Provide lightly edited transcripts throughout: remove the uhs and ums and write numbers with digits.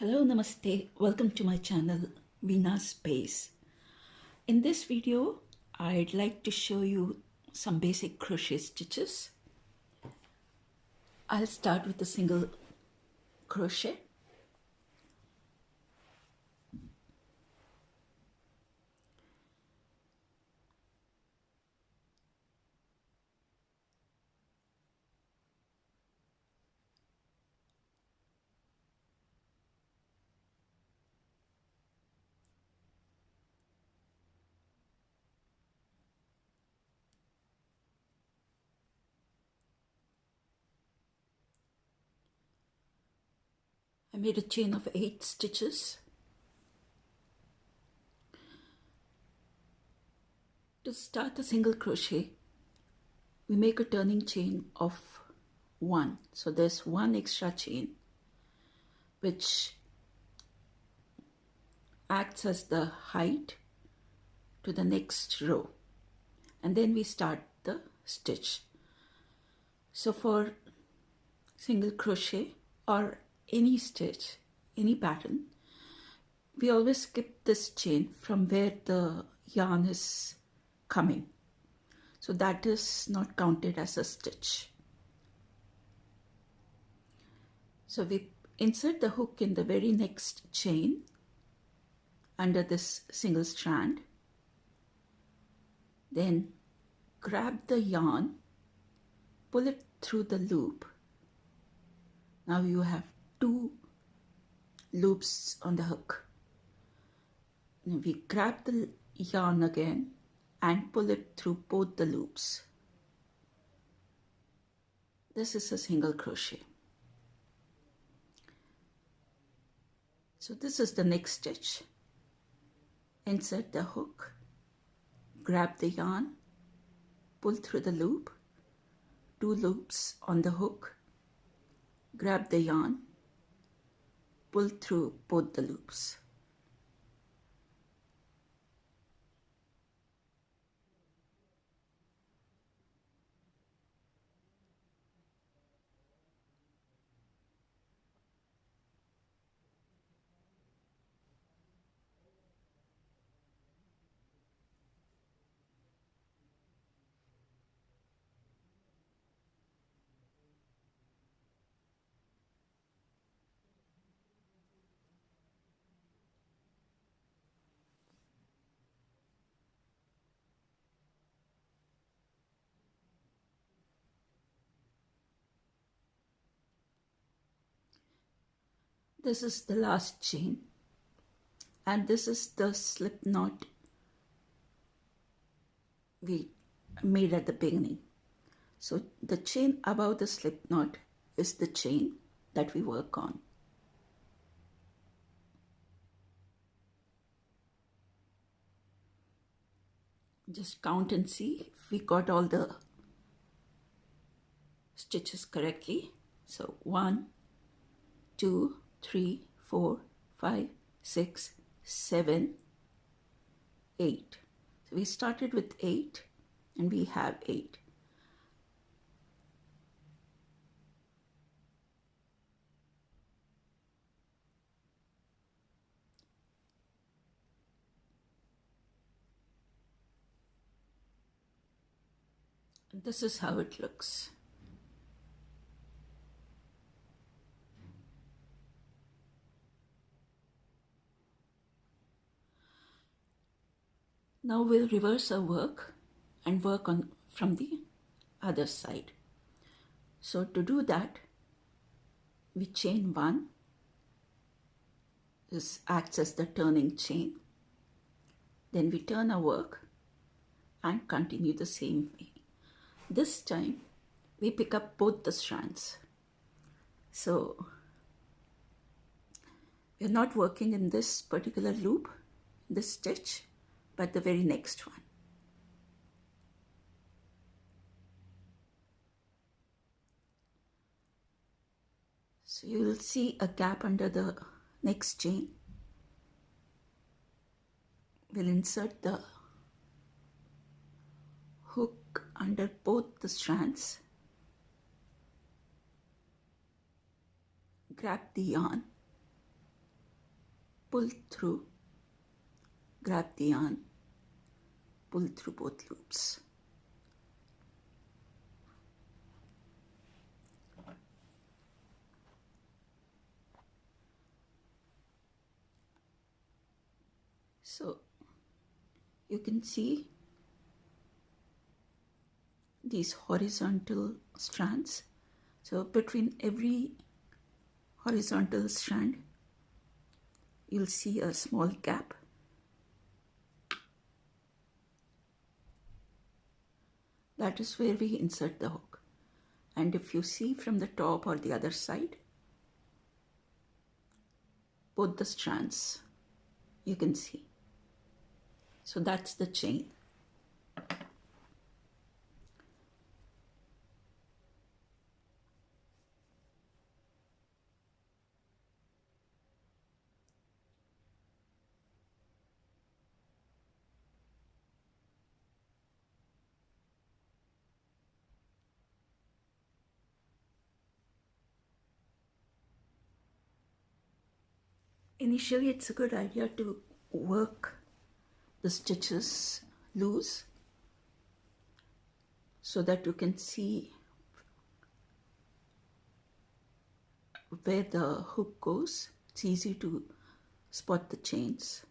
Hello, Namaste. Welcome to my channel, veenazspace. In this video, I'd like to show you some basic crochet stitches. I'll start with a single crochet. I made a chain of 8 stitches. To start a single crochet, we make a turning chain of 1. So there's 1 extra chain which acts as the height to the next row, and then we start the stitch. So for single crochet or any stitch, any pattern, we always skip this chain from where the yarn is coming. So that is not counted as a stitch. So we insert the hook in the very next chain under this single strand. Then grab the yarn, pull it through the loop. Now you have 2 loops on the hook. And we grab the yarn again and pull it through both the loops. This is a single crochet. So this is the next stitch. Insert the hook, grab the yarn, pull through the loop, 2 loops on the hook, grab the yarn, pull through both the loops. This is the last chain, and this is the slip knot we made at the beginning. So the chain above the slip knot is the chain that we work on. Just count and see if we got all the stitches correctly. So 1, 2, 3, 4, 5, 6, 7, 8. So we started with 8 and we have 8. And this is how it looks. Now we'll reverse our work and work on from the other side. So to do that, we chain 1. This acts as the turning chain. Then we turn our work and continue the same way. This time we pick up both the strands. So we're not working in this particular loop, this stitch, but the very next one. So you will see a gap under the next chain. We'll insert the hook under both the strands, grab the yarn, pull through, grab the yarn, pull through both loops. So you can see these horizontal strands. So between every horizontal strand, you'll see a small gap. That is where we insert the hook. And if you see from the top or the other side, both the strands, you can see. So that's the chain. Initially, it's a good idea to work the stitches loose so that you can see where the hook goes. It's easy to spot the chains.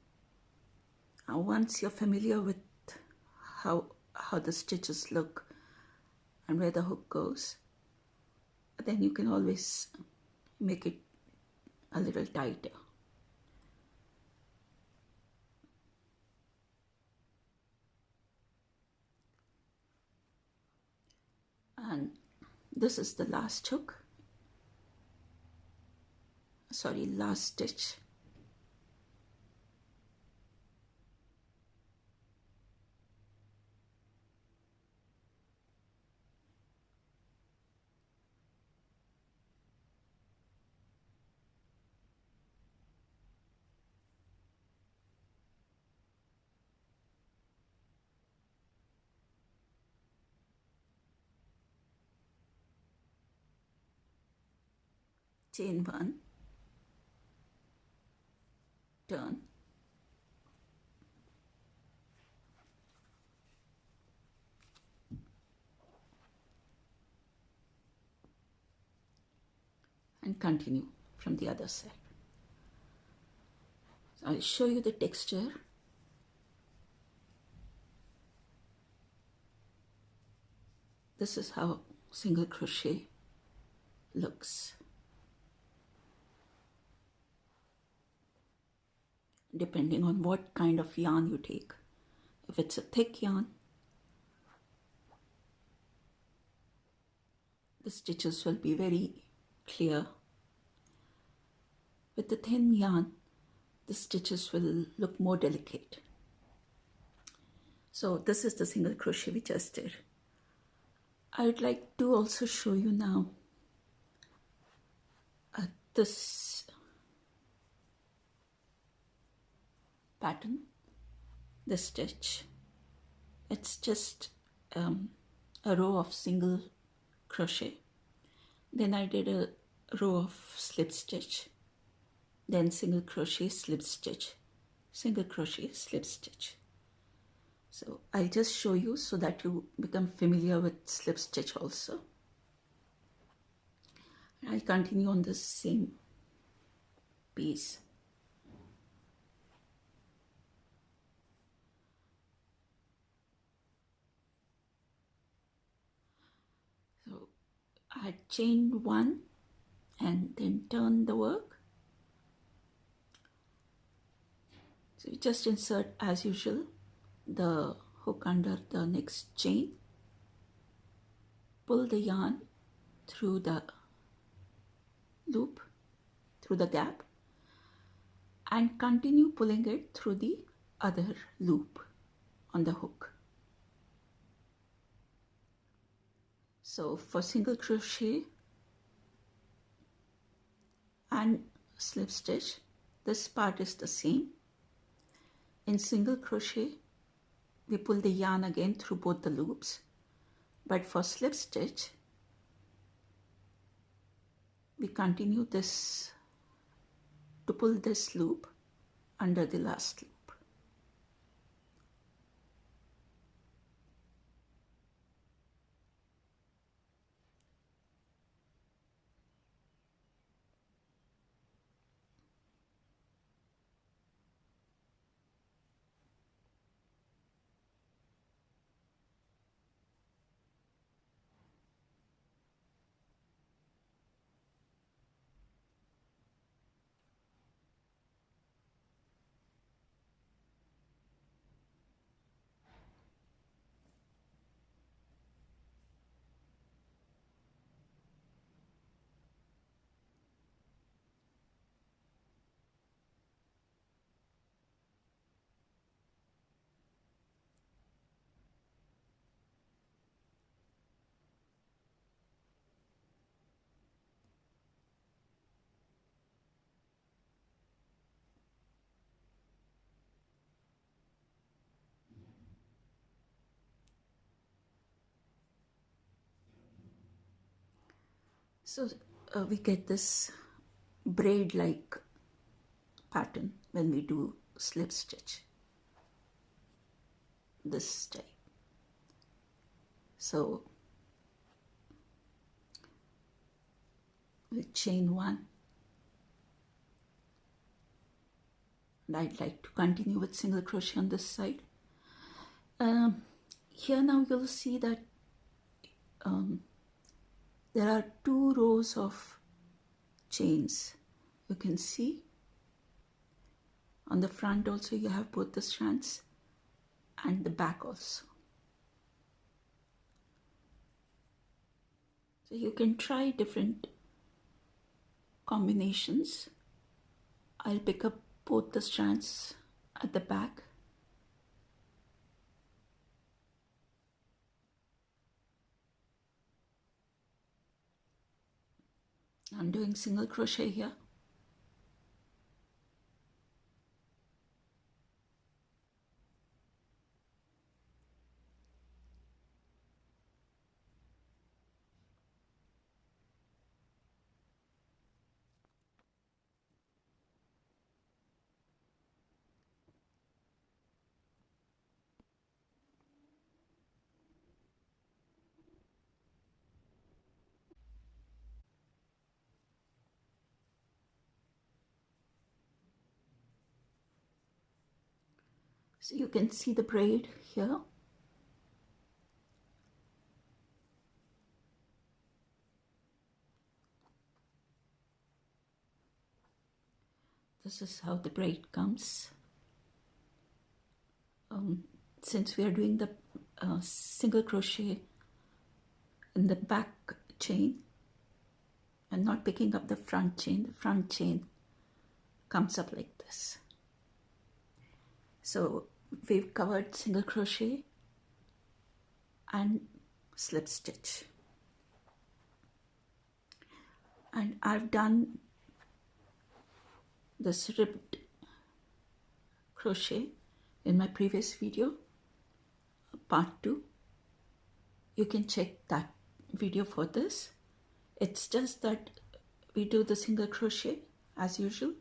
Once you're familiar with how the stitches look and where the hook goes, then you can always make it a little tighter. And this is the last hook, last stitch. Chain 1, turn, and continue from the other side. So I'll show you the texture. This is how single crochet looks. Depending on what kind of yarn you take. If it's a thick yarn, the stitches will be very clear. With the thin yarn, the stitches will look more delicate. So this is the single crochet we just did. I would like to also show you now this pattern, this stitch. It's just a row of single crochet. Then I did a row of slip stitch, then single crochet, slip stitch, single crochet, slip stitch. So I'll just show you so that you become familiar with slip stitch also. I'll continue on this same piece. So I chained 1 and then turn the work. So you just insert as usual the hook under the next chain, pull the yarn through the loop, through the gap, and continue pulling it through the other loop on the hook. So for single crochet and slip stitch, this part is the same. In single crochet, we pull the yarn again through both the loops, but for slip stitch, we continue this to pull this loop under the last loop. So we get this braid-like pattern when we do slip stitch, this type. So we chain one, and I'd like to continue with single crochet on this side. Here now you'll see that there are 2 rows of chains. You can see on the front also you have both the strands and the back also. So you can try different combinations. I'll pick up both the strands at the back. I'm doing single crochet here. So you can see the braid here. This is how the braid comes. Since we are doing the single crochet in the back chain and not picking up the front chain comes up like this. So we've covered single crochet and slip stitch, and I've done this ribbed crochet in my previous video, part 2. You can check that video for this. It's just that we do the single crochet as usual,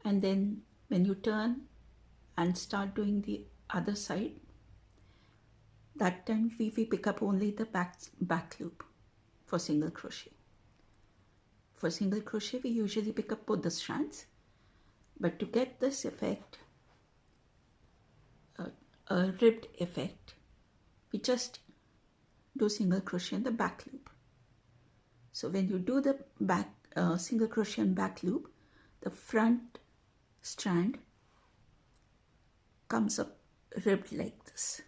and then when you turn and start doing the other side, that time we pick up only the back loop for single crochet. For single crochet we usually pick up both the strands, but to get this effect, a ribbed effect, we just do single crochet in the back loop. So when you do the back single crochet and back loop, the front strand comes up ribbed like this.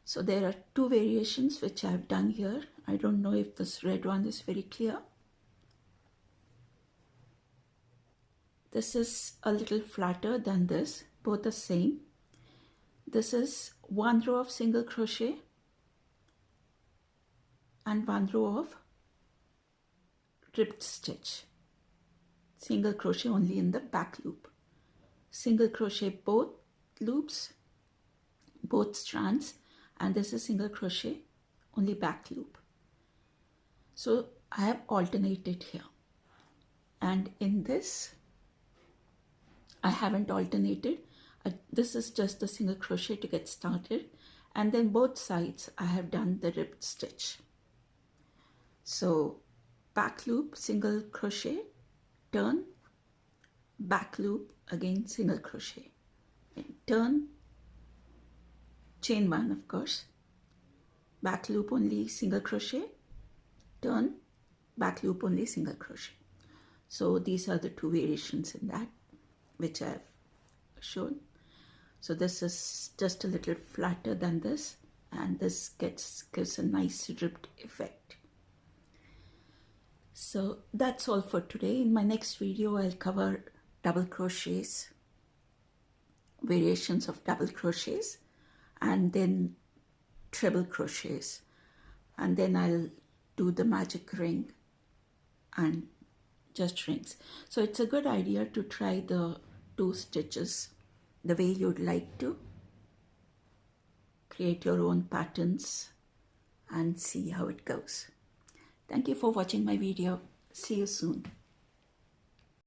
So there are 2 variations which I have done here. I don't know if this red one is very clear. This is a little flatter than this, both the same. This is 1 row of single crochet and 1 row of ribbed stitch. Single crochet only in the back loop. Single crochet both loops, both strands, and this is single crochet only back loop. So I have alternated here, and in this I haven't alternated. This is just the single crochet to get started, and then both sides I have done the ribbed stitch. So back loop, single crochet, turn, back loop, again single crochet, and turn, chain one of course, back loop only single crochet, turn, back loop only single crochet. So these are the two variations in that which I have shown. So this is just a little flatter than this, and this gives a nice ribbed effect. So that's all for today. In my next video I'll cover double crochets, variations of double crochets, and then treble crochets, and then I'll do the magic ring and just rings. So it's a good idea to try the 2 stitches the way you'd like to. Create your own patterns and see how it goes. Thank you for watching my video. See you soon.